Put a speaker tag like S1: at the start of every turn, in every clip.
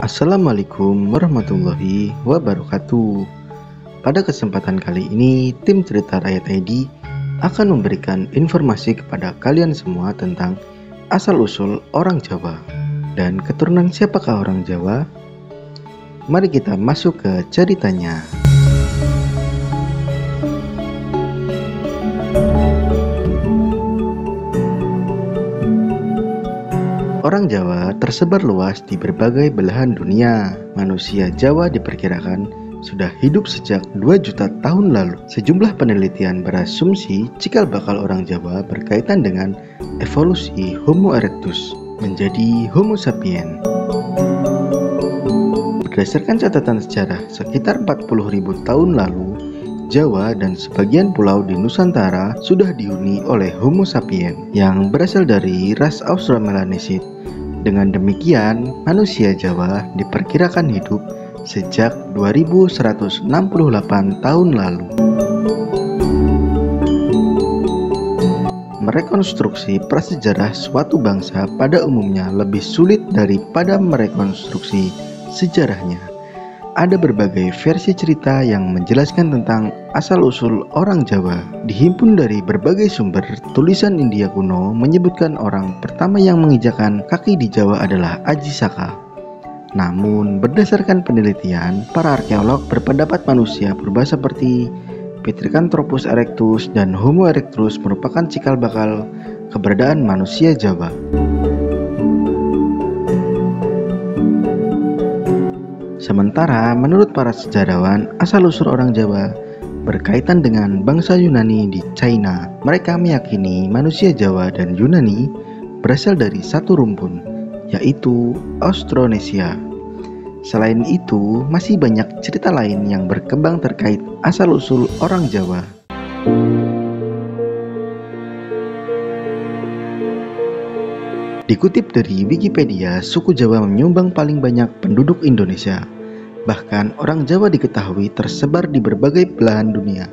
S1: Assalamualaikum warahmatullahi wabarakatuh. Pada kesempatan kali ini, tim Cerita Rakyat ID akan memberikan informasi kepada kalian semua tentang asal-usul orang Jawa dan keturunan siapakah orang Jawa. Mari kita masuk ke ceritanya. Orang Jawa tersebar luas di berbagai belahan dunia. Manusia Jawa diperkirakan sudah hidup sejak 2 juta tahun lalu. Sejumlah penelitian berasumsi cikal bakal orang Jawa berkaitan dengan evolusi Homo erectus menjadi Homo sapiens. Berdasarkan catatan sejarah, sekitar 40.000 tahun lalu, Jawa dan sebagian pulau di Nusantara sudah dihuni oleh Homo sapiens yang berasal dari ras Australopithecus. Dengan demikian, manusia Jawa diperkirakan hidup sejak 2168 tahun lalu. Merekonstruksi prasejarah suatu bangsa pada umumnya lebih sulit daripada merekonstruksi sejarahnya. Ada berbagai versi cerita yang menjelaskan tentang asal-usul orang Jawa. Dihimpun dari berbagai sumber, tulisan India kuno menyebutkan orang pertama yang menginjakan kaki di Jawa adalah Aji Saka. Namun, berdasarkan penelitian, para arkeolog berpendapat manusia purba seperti Pithecanthropus erectus dan Homo erectus merupakan cikal bakal keberadaan manusia Jawa. Sementara menurut para sejarawan, asal-usul orang Jawa berkaitan dengan bangsa Yunani di China. Mereka meyakini manusia Jawa dan Yunani berasal dari satu rumpun, yaitu Austronesia. Selain itu, masih banyak cerita lain yang berkembang terkait asal-usul orang Jawa. Dikutip dari Wikipedia, suku Jawa menyumbang paling banyak penduduk Indonesia. Bahkan orang Jawa diketahui tersebar di berbagai belahan dunia,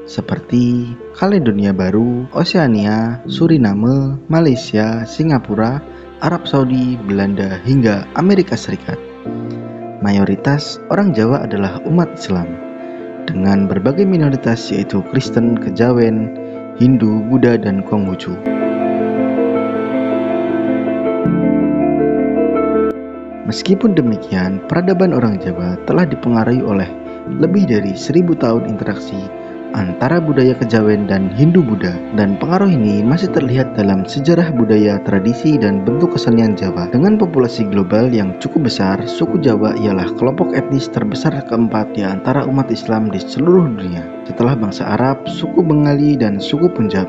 S1: seperti Kaledonia Baru, Oseania, Suriname, Malaysia, Singapura, Arab Saudi, Belanda, hingga Amerika Serikat. Mayoritas orang Jawa adalah umat Islam, dengan berbagai minoritas yaitu Kristen, Kejawen, Hindu, Buddha, dan Konghucu. Meskipun demikian, peradaban orang Jawa telah dipengaruhi oleh lebih dari 1000 tahun interaksi antara budaya Kejawen dan Hindu-Buddha, dan pengaruh ini masih terlihat dalam sejarah budaya, tradisi, dan bentuk kesenian Jawa. Dengan populasi global yang cukup besar, suku Jawa ialah kelompok etnis terbesar keempat di antara umat Islam di seluruh dunia, setelah bangsa Arab, suku Bengali, dan suku Punjab.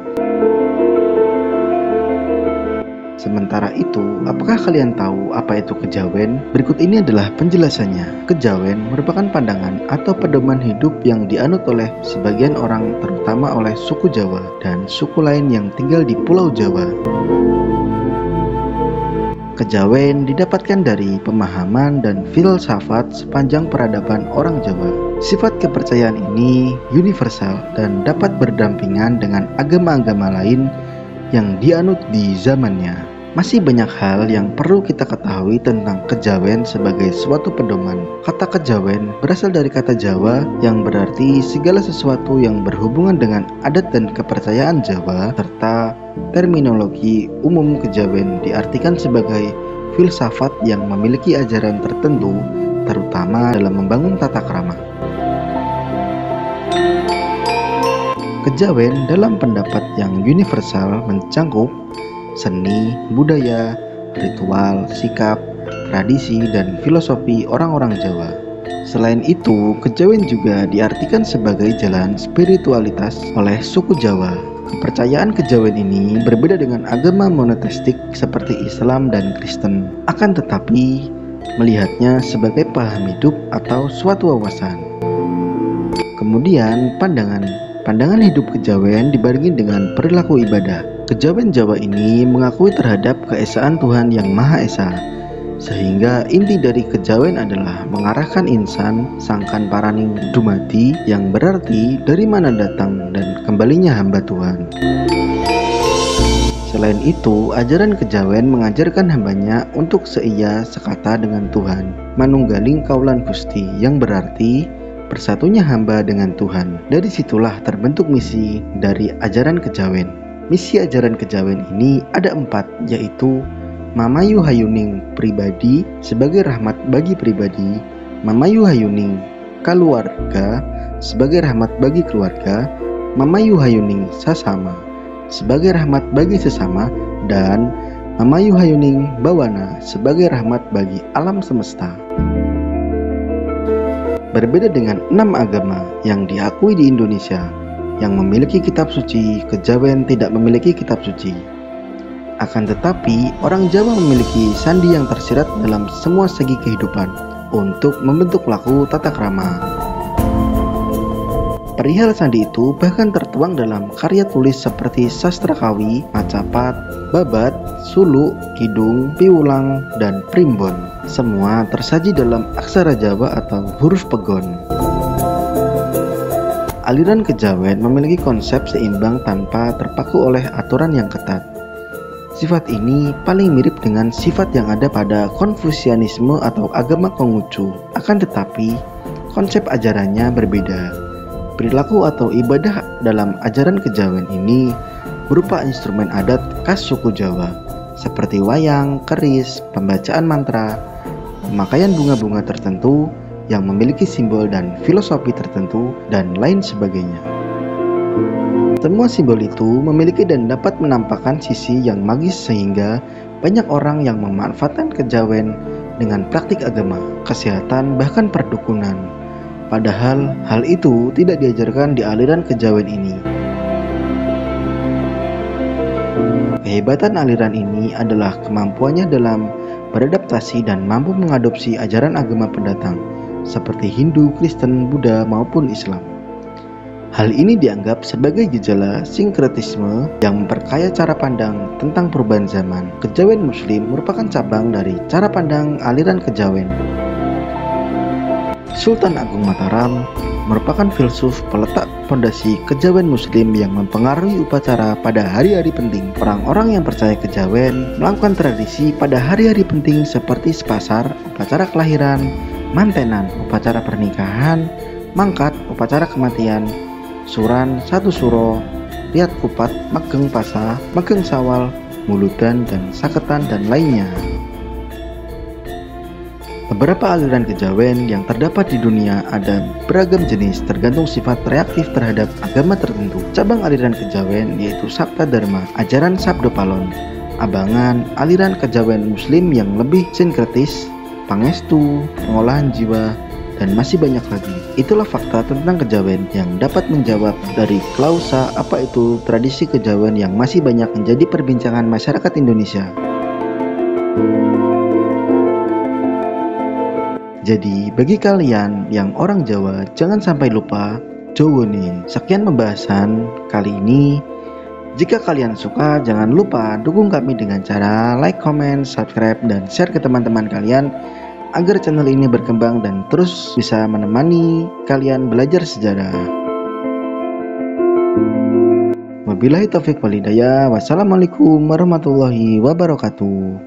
S1: Sementara itu, apakah kalian tahu apa itu kejawen? Berikut ini adalah penjelasannya. Kejawen merupakan pandangan atau pedoman hidup yang dianut oleh sebagian orang, terutama oleh suku Jawa dan suku lain yang tinggal di Pulau Jawa. Kejawen didapatkan dari pemahaman dan filsafat sepanjang peradaban orang Jawa. Sifat kepercayaan ini universal dan dapat berdampingan dengan agama-agama lain yang dianut di zamannya. Masih banyak hal yang perlu kita ketahui tentang kejawen sebagai suatu pedoman. Kata kejawen berasal dari kata Jawa yang berarti segala sesuatu yang berhubungan dengan adat dan kepercayaan Jawa, serta terminologi umum kejawen diartikan sebagai filsafat yang memiliki ajaran tertentu, terutama dalam membangun tata krama. Kejawen dalam pendapat yang universal mencangkup seni, budaya, ritual, sikap, tradisi, dan filosofi orang-orang Jawa. Selain itu, kejawen juga diartikan sebagai jalan spiritualitas oleh suku Jawa. Kepercayaan kejawen ini berbeda dengan agama monoteistik seperti Islam dan Kristen, akan tetapi melihatnya sebagai paham hidup atau suatu wawasan. Kemudian, pandangan hidup kejawen dibarengi dengan perilaku ibadah. Kejawen Jawa ini mengakui terhadap keesaan Tuhan Yang Maha Esa, sehingga inti dari kejawen adalah mengarahkan insan sangkan paraning dumati, yang berarti dari mana datang dan kembalinya hamba Tuhan. Selain itu, ajaran kejawen mengajarkan hambanya untuk seia sekata dengan Tuhan, manunggaling kaulan Gusti, yang berarti bersatunya hamba dengan Tuhan. Dari situlah terbentuk misi dari ajaran kejawen. Misi ajaran kejawen ini ada 4, yaitu mamayu hayuning pribadi sebagai rahmat bagi pribadi, mamayu hayuning keluarga sebagai rahmat bagi keluarga, mamayu hayuning sasama sebagai rahmat bagi sesama, dan mamayu hayuning bawana sebagai rahmat bagi alam semesta. Berbeda dengan 6 agama yang diakui di Indonesia yang memiliki kitab suci, kejawen tidak memiliki kitab suci. Akan tetapi, orang Jawa memiliki sandi yang tersirat dalam semua segi kehidupan untuk membentuk laku tata krama. Perihal sandi itu bahkan tertuang dalam karya tulis seperti Sastra Kawi, Macapat, Babat, Suluk, Kidung, Piwulang, dan Primbon. Semua tersaji dalam aksara Jawa atau huruf pegon. Aliran kejawen memiliki konsep seimbang tanpa terpaku oleh aturan yang ketat. Sifat ini paling mirip dengan sifat yang ada pada Konfusianisme atau agama Konghucu. Akan tetapi, konsep ajarannya berbeda. Perilaku atau ibadah dalam ajaran kejawen ini berupa instrumen adat khas suku Jawa, seperti wayang, keris, pembacaan mantra, pemakaian bunga-bunga tertentu yang memiliki simbol dan filosofi tertentu, dan lain sebagainya. Semua simbol itu memiliki dan dapat menampakkan sisi yang magis sehingga banyak orang yang memanfaatkan kejawen dengan praktik agama, kesehatan, bahkan perdukunan. Padahal hal itu tidak diajarkan di aliran kejawen ini. Kehebatan aliran ini adalah kemampuannya dalam beradaptasi dan mampu mengadopsi ajaran agama pendatang seperti Hindu, Kristen, Buddha, maupun Islam. Hal ini dianggap sebagai gejala sinkretisme yang memperkaya cara pandang tentang perubahan zaman. Kejawen Muslim merupakan cabang dari cara pandang aliran kejawen. Sultan Agung Mataram merupakan filsuf peletak fondasi kejawen Muslim yang mempengaruhi upacara pada hari-hari penting. Orang-orang yang percaya kejawen melakukan tradisi pada hari-hari penting seperti sepasar, upacara kelahiran, mantenan, upacara pernikahan, mangkat, upacara kematian, suran, satu suro, riat kupat, megeng pasa, megeng sawal, muludan, dan saketan, dan lainnya. Beberapa aliran kejawen yang terdapat di dunia ada beragam jenis tergantung sifat reaktif terhadap agama tertentu. Cabang aliran kejawen yaitu Sabta Dharma, ajaran Sabdo Palon, Abangan, aliran kejawen Muslim yang lebih sinkretis, Pangestu, pengolahan jiwa, dan masih banyak lagi. Itulah fakta tentang kejawen yang dapat menjawab dari klausa apa itu tradisi kejawen yang masih banyak menjadi perbincangan masyarakat Indonesia. Jadi, bagi kalian yang orang Jawa, jangan sampai lupa Jawa nih. Sekian pembahasan kali ini. Jika kalian suka, jangan lupa dukung kami dengan cara like, comment, subscribe, dan share ke teman-teman kalian agar channel ini berkembang dan terus bisa menemani kalian belajar sejarah. Wabillahi taufiq wal hidayah. Wassalamualaikum warahmatullahi wabarakatuh.